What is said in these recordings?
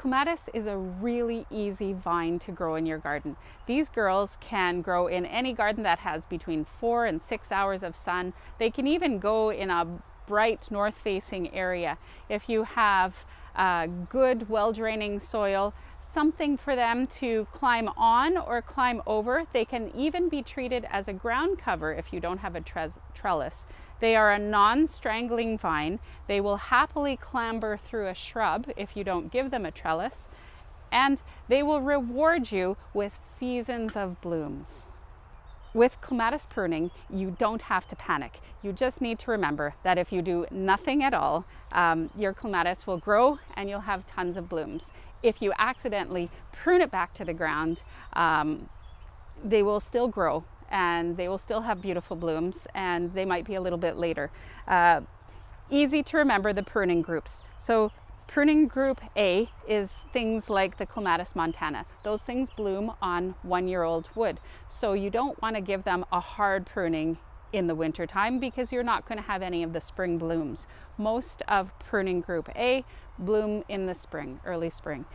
Clematis is a really easy vine to grow in your garden. These girls can grow in any garden that has between 4 and 6 hours of sun. They can even go in a bright north-facing area. If you have good, well-draining soil, something for them to climb on or climb over. They can even be treated as a ground cover if you don't have a trellis. They are a non-strangling vine. They will happily clamber through a shrub if you don't give them a trellis, and they will reward you with seasons of blooms. With clematis pruning, you don't have to panic. You just need to remember that if you do nothing at all, your clematis will grow and you'll have tons of blooms. If you accidentally prune it back to the ground, they will still grow and they will still have beautiful blooms, and they might be a little bit later. Easy to remember the pruning groups. So Pruning Group A is things like the Clematis montana. Those things bloom on 1-year-old wood. So you don't want to give them a hard pruning in the winter time because you're not going to have any of the spring blooms. Most of Pruning Group A bloom in the spring, early spring.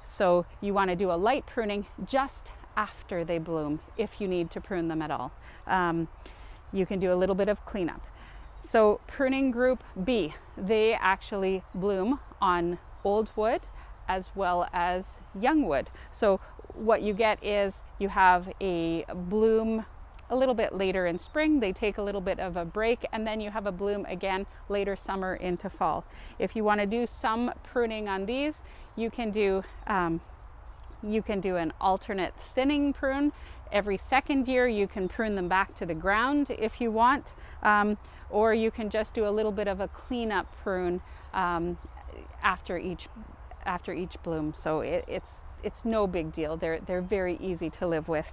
So you want to do a light pruning just after they bloom if you need to prune them at all. You can do a little bit of cleanup. So Pruning Group B, they actually bloom on old wood as well as young wood. So what you get is you have a bloom a little bit later in spring, they take a little bit of a break, and then you have a bloom again later summer into fall. If you want to do some pruning on these, you can do an alternate thinning prune. Every second year you can prune them back to the ground if you want, or you can just do a little bit of a cleanup prune after each bloom. So it's no big deal. They're very easy to live with.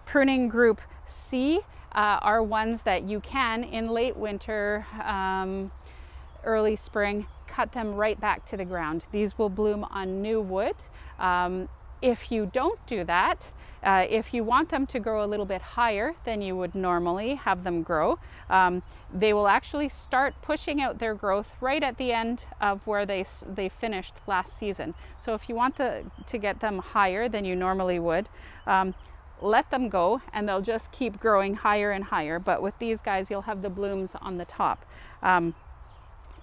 Pruning Group C are ones that you can in late winter, early spring, cut them right back to the ground. These will bloom on new wood. If you don't do that, if you want them to grow a little bit higher than you would normally have them grow, they will actually start pushing out their growth right at the end of where they finished last season. So if you want to get them higher than you normally would, let them go and they'll just keep growing higher and higher. But with these guys, you'll have the blooms on the top.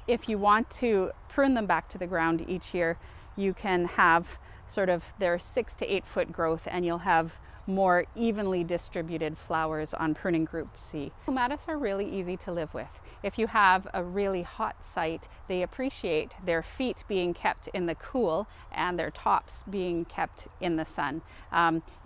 If you want to prune them back to the ground each year, you can have sort of their 6 to 8 foot growth, and you'll have more evenly distributed flowers on Pruning Group C. Clematis are really easy to live with. If you have a really hot site, they appreciate their feet being kept in the cool and their tops being kept in the sun.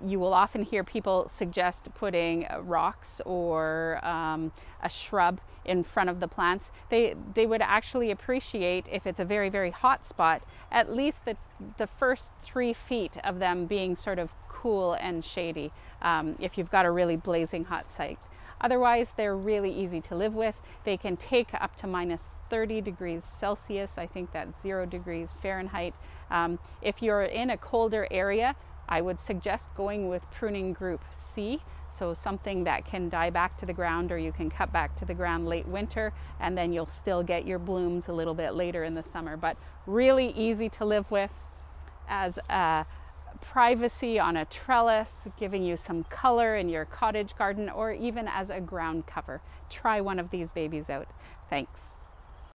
You will often hear people suggest putting rocks or a shrub in front of the plants. They would actually appreciate, if it's a very, very hot spot, at least the first 3 feet of them being sort of cool and shady if you've got a really blazing hot site. Otherwise, they're really easy to live with. They can take up to minus 30 degrees Celsius. I think that's 0 degrees Fahrenheit. If you're in a colder area, I would suggest going with Pruning Group C. So something that can die back to the ground, or you can cut back to the ground late winter, and then you'll still get your blooms a little bit later in the summer. But really easy to live with as a privacy on a trellis, giving you some color in your cottage garden, or even as a ground cover. Try one of these babies out. Thanks.